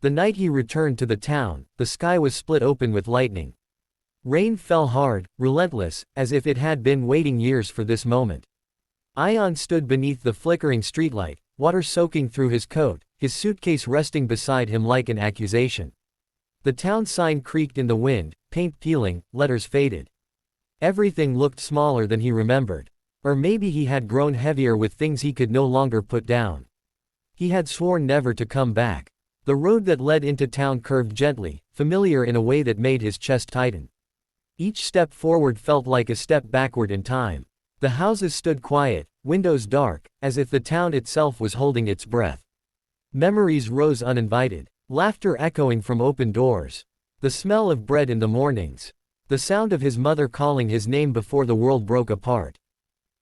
The night he returned to the town, the sky was split open with lightning. Rain fell hard, relentless, as if it had been waiting years for this moment. Ion stood beneath the flickering streetlight, water soaking through his coat, his suitcase resting beside him like an accusation. The town sign creaked in the wind, paint peeling, letters faded. Everything looked smaller than he remembered. Or maybe he had grown heavier with things he could no longer put down. He had sworn never to come back. The road that led into town curved gently, familiar in a way that made his chest tighten. Each step forward felt like a step backward in time. The houses stood quiet, windows dark, as if the town itself was holding its breath. Memories rose uninvited, laughter echoing from open doors. The smell of bread in the mornings. The sound of his mother calling his name before the world broke apart.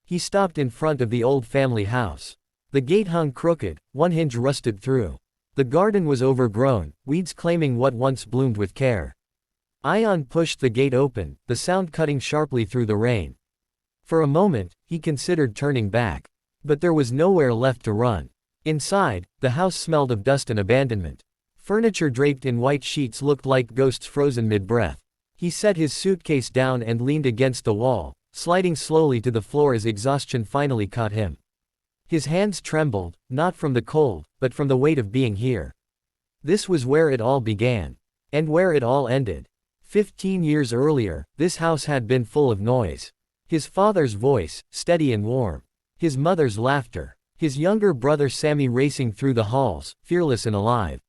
He stopped in front of the old family house. The gate hung crooked, one hinge rusted through. The garden was overgrown, weeds claiming what once bloomed with care. Ion pushed the gate open, the sound cutting sharply through the rain. For a moment, he considered turning back. But there was nowhere left to run. Inside, the house smelled of dust and abandonment. Furniture draped in white sheets looked like ghosts frozen mid-breath. He set his suitcase down and leaned against the wall, sliding slowly to the floor as exhaustion finally caught him. His hands trembled, not from the cold, but from the weight of being here. This was where it all began. And where it all ended. 15 years earlier, this house had been full of noise. His father's voice, steady and warm. His mother's laughter. His younger brother Sammy racing through the halls, fearless and alive.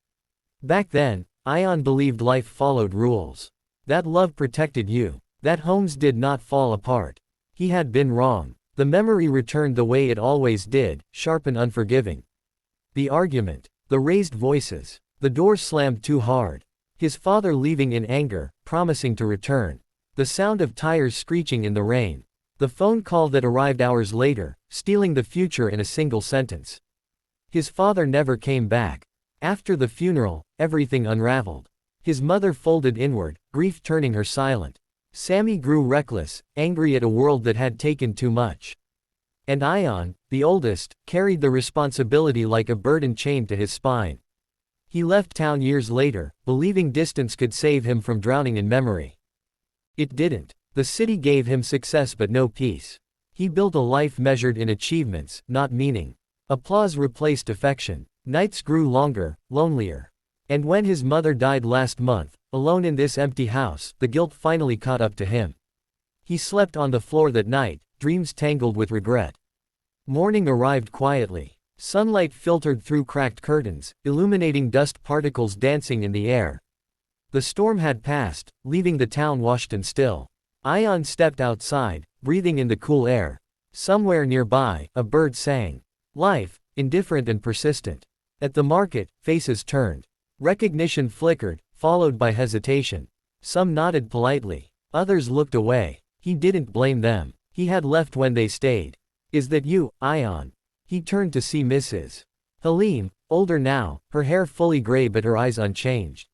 Back then, Ion believed life followed rules. That love protected you. That homes did not fall apart. He had been wrong. The memory returned the way it always did, sharp and unforgiving. The argument. The raised voices. The door slammed too hard. His father leaving in anger, promising to return. The sound of tires screeching in the rain. The phone call that arrived hours later, stealing the future in a single sentence. His father never came back. After the funeral, everything unraveled. His mother folded inward, grief turning her silent. Sammy grew reckless, angry at a world that had taken too much. And Ion, the oldest, carried the responsibility like a burden chained to his spine. He left town years later, believing distance could save him from drowning in memory. It didn't. The city gave him success but no peace. He built a life measured in achievements, not meaning. Applause replaced affection. Nights grew longer, lonelier. And when his mother died last month, alone in this empty house, the guilt finally caught up to him. He slept on the floor that night, dreams tangled with regret. Morning arrived quietly. Sunlight filtered through cracked curtains, illuminating dust particles dancing in the air. The storm had passed, leaving the town washed and still. Ion stepped outside, breathing in the cool air. Somewhere nearby, a bird sang. Life, indifferent and persistent. At the market, faces turned. Recognition flickered, followed by hesitation. Some nodded politely. Others looked away. He didn't blame them. He had left when they stayed. Is that you, Ion? He turned to see Mrs. Halim, older now, her hair fully gray but her eyes unchanged.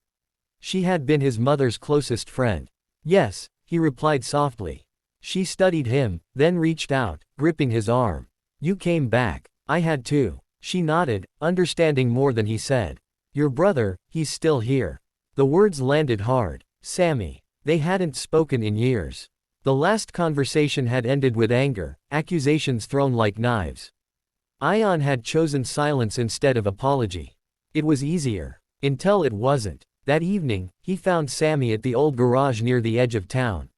She had been his mother's closest friend. Yes, he replied softly. She studied him, then reached out, gripping his arm. You came back. I had too. She nodded, understanding more than he said. Your brother, he's still here. The words landed hard. Sammy. They hadn't spoken in years. The last conversation had ended with anger, accusations thrown like knives. Ion had chosen silence instead of apology. It was easier. Until it wasn't. That evening, he found Sammy at the old garage near the edge of town.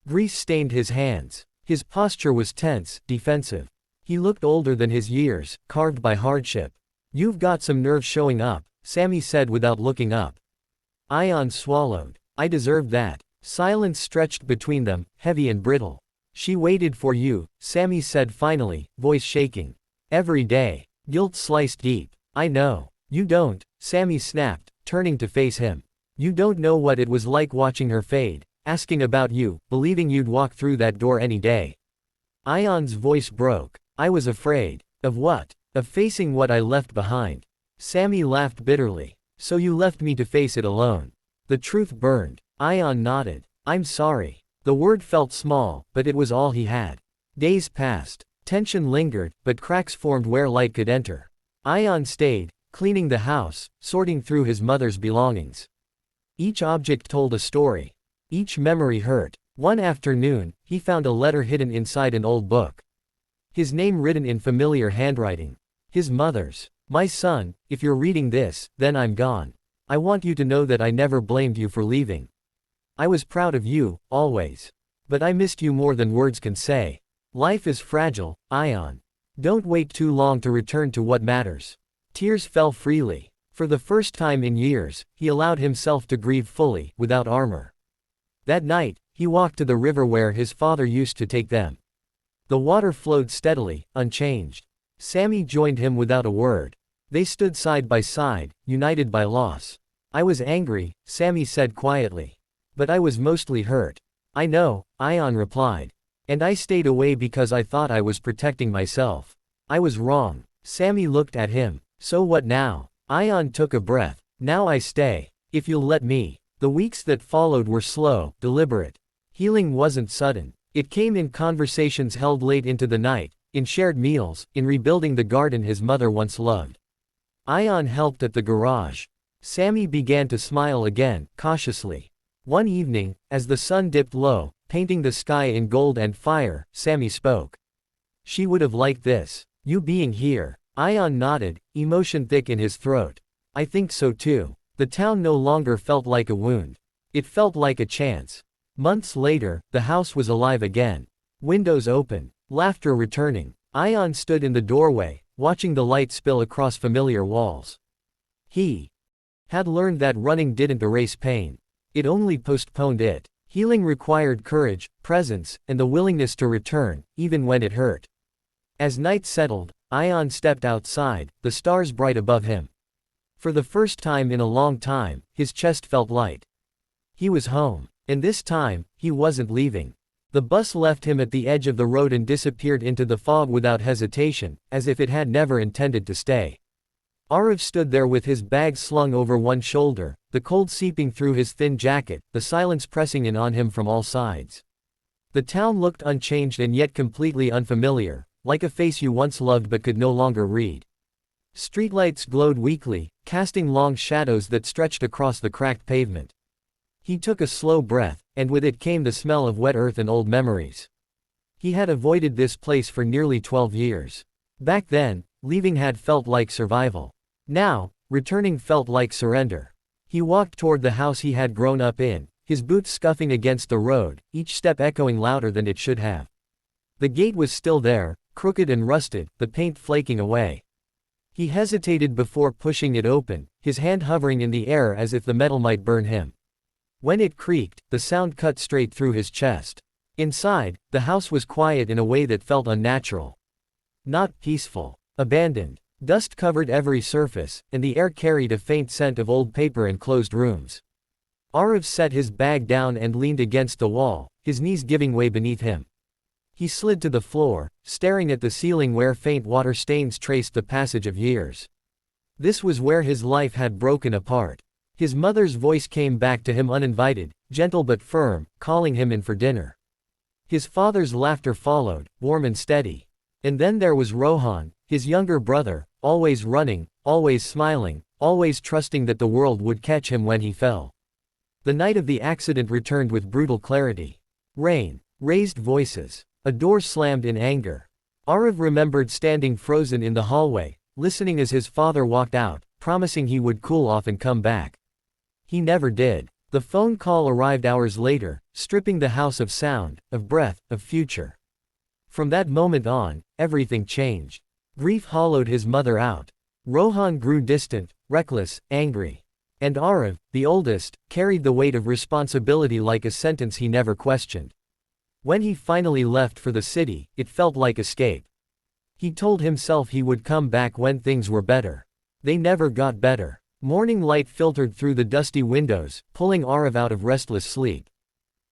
Grief stained his hands. His posture was tense, defensive. He looked older than his years, carved by hardship. You've got some nerve showing up, Sammy said without looking up. Ion swallowed. I deserved that. Silence stretched between them, heavy and brittle. She waited for you, Sammy said finally, voice shaking. Every day. Guilt sliced deep. I know. You don't, Sammy snapped, turning to face him. You don't know what it was like watching her fade, asking about you, believing you'd walk through that door any day. Ion's voice broke. I was afraid. Of what? Of facing what I left behind. Sammy laughed bitterly. So you left me to face it alone. The truth burned. Ion nodded. I'm sorry. The word felt small, but it was all he had. Days passed. Tension lingered, but cracks formed where light could enter. Ion stayed, cleaning the house, sorting through his mother's belongings. Each object told a story. Each memory hurt. One afternoon, he found a letter hidden inside an old book. His name written in familiar handwriting. His mother's. "My son, if you're reading this, then I'm gone. I want you to know that I never blamed you for leaving. I was proud of you, always. But I missed you more than words can say. Life is fragile, Ion. Don't wait too long to return to what matters." Tears fell freely. For the first time in years, he allowed himself to grieve fully, without armor. That night, he walked to the river where his father used to take them. The water flowed steadily, unchanged. Sammy joined him without a word. They stood side by side, united by loss. "I was angry," Sammy said quietly. "But I was mostly hurt." "I know," Ion replied. "And I stayed away because I thought I was protecting myself. I was wrong." Sammy looked at him. "So what now?" Ion took a breath. "Now I stay. If you'll let me." The weeks that followed were slow, deliberate. Healing wasn't sudden. It came in conversations held late into the night, in shared meals, in rebuilding the garden his mother once loved. Ion helped at the garage. Sammy began to smile again, cautiously. One evening, as the sun dipped low, painting the sky in gold and fire, Sammy spoke. "She would have liked this. You being here." Ion nodded, emotion thick in his throat. "I think so too." The town no longer felt like a wound. It felt like a chance. Months later, the house was alive again. Windows open, laughter returning. Ion stood in the doorway, watching the light spill across familiar walls. He had learned that running didn't erase pain. It only postponed it. Healing required courage, presence, and the willingness to return, even when it hurt. As night settled, Ion stepped outside, the stars bright above him. For the first time in a long time, his chest felt light. He was home. And this time, he wasn't leaving. The bus left him at the edge of the road and disappeared into the fog without hesitation, as if it had never intended to stay. Arav stood there with his bag slung over one shoulder, the cold seeping through his thin jacket, the silence pressing in on him from all sides. The town looked unchanged and yet completely unfamiliar, like a face you once loved but could no longer read. Streetlights glowed weakly, casting long shadows that stretched across the cracked pavement. He took a slow breath, and with it came the smell of wet earth and old memories. He had avoided this place for nearly 12 years. Back then, leaving had felt like survival. Now, returning felt like surrender. He walked toward the house he had grown up in, his boots scuffing against the road, each step echoing louder than it should have. The gate was still there, crooked and rusted, the paint flaking away. He hesitated before pushing it open, his hand hovering in the air as if the metal might burn him. When it creaked, the sound cut straight through his chest. Inside, the house was quiet in a way that felt unnatural. Not peaceful. Abandoned. Dust covered every surface, and the air carried a faint scent of old paper and closed rooms. Arav set his bag down and leaned against the wall, his knees giving way beneath him. He slid to the floor, staring at the ceiling where faint water stains traced the passage of years. This was where his life had broken apart. His mother's voice came back to him uninvited, gentle but firm, calling him in for dinner. His father's laughter followed, warm and steady. And then there was Rohan, his younger brother, always running, always smiling, always trusting that the world would catch him when he fell. The night of the accident returned with brutal clarity. Rain. Raised voices. A door slammed in anger. Arav remembered standing frozen in the hallway, listening as his father walked out, promising he would cool off and come back. He never did. The phone call arrived hours later, stripping the house of sound, of breath, of future. From that moment on, everything changed. Grief hollowed his mother out. Rohan grew distant, reckless, angry. And Arav, the oldest, carried the weight of responsibility like a sentence he never questioned. When he finally left for the city, it felt like escape. He told himself he would come back when things were better. They never got better. Morning light filtered through the dusty windows, pulling Arav out of restless sleep.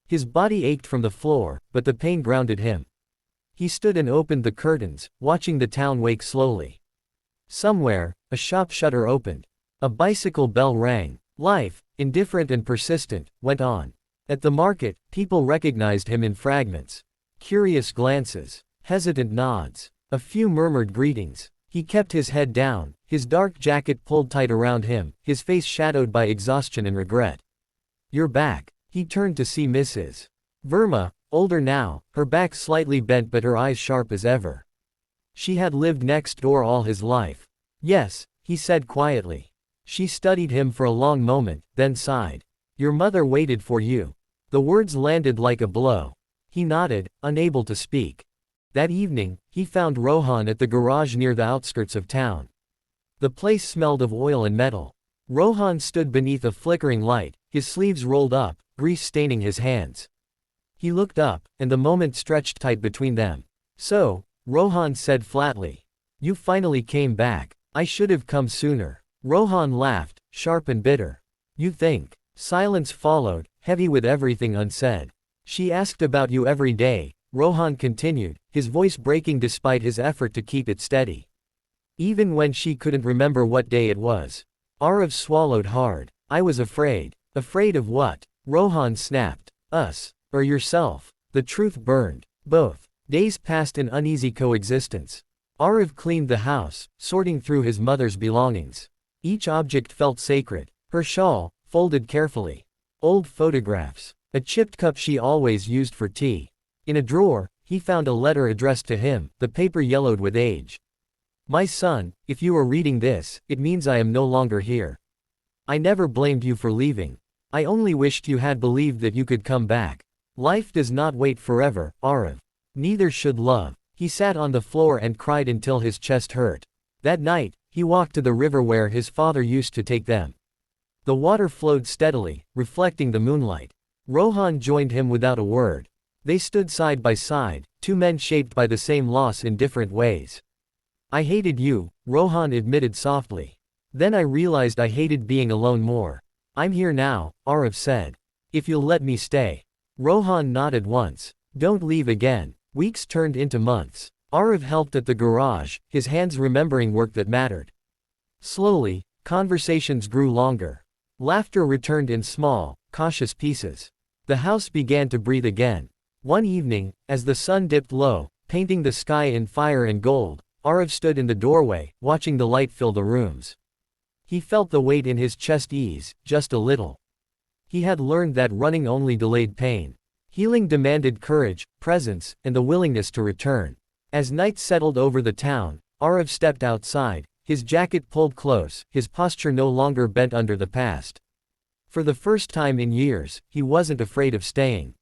His body ached from the floor, but the pain grounded him. He stood and opened the curtains, watching the town wake slowly. Somewhere, a shop shutter opened. A bicycle bell rang. Life, indifferent and persistent, went on. At the market, people recognized him in fragments. Curious glances. Hesitant nods. A few murmured greetings. He kept his head down, his dark jacket pulled tight around him, his face shadowed by exhaustion and regret. "You're back." He turned to see Mrs. Verma, older now, her back slightly bent but her eyes sharp as ever. She had lived next door all his life. "Yes," he said quietly. She studied him for a long moment, then sighed. "Your mother waited for you." The words landed like a blow. He nodded, unable to speak. That evening, he found Rohan at the garage near the outskirts of town. The place smelled of oil and metal. Rohan stood beneath a flickering light, his sleeves rolled up, grease staining his hands. He looked up, and the moment stretched tight between them. "So," Rohan said flatly. "You finally came back. I should have come sooner." Rohan laughed, sharp and bitter. "You think?" Silence followed, heavy with everything unsaid. "She asked about you every day," Rohan continued, his voice breaking despite his effort to keep it steady. "Even when she couldn't remember what day it was." Arav swallowed hard. "I was afraid." "Afraid of what?" Rohan snapped. "Us. Or yourself." The truth burned. Both. Days passed in uneasy coexistence. Arav cleaned the house, sorting through his mother's belongings. Each object felt sacred. Her shawl, folded carefully. Old photographs. A chipped cup she always used for tea. In a drawer, he found a letter addressed to him, the paper yellowed with age. "My son, if you are reading this, it means I am no longer here. I never blamed you for leaving. I only wished you had believed that you could come back. Life does not wait forever, Arav. Neither should love." He sat on the floor and cried until his chest hurt. That night, he walked to the river where his father used to take them. The water flowed steadily, reflecting the moonlight. Rohan joined him without a word. They stood side by side, two men shaped by the same loss in different ways. "I hated you," Rohan admitted softly. "Then I realized I hated being alone more. I'm here now," Arav said. "If you'll let me stay." Rohan nodded once. "Don't leave again." Weeks turned into months. Arav helped at the garage, his hands remembering work that mattered. Slowly, conversations grew longer. Laughter returned in small, cautious pieces. The house began to breathe again. One evening, as the sun dipped low, painting the sky in fire and gold, Arav stood in the doorway, watching the light fill the rooms. He felt the weight in his chest ease, just a little. He had learned that running only delayed pain. Healing demanded courage, presence, and the willingness to return. As night settled over the town, Arav stepped outside, his jacket pulled close, his posture no longer bent under the past. For the first time in years, he wasn't afraid of staying.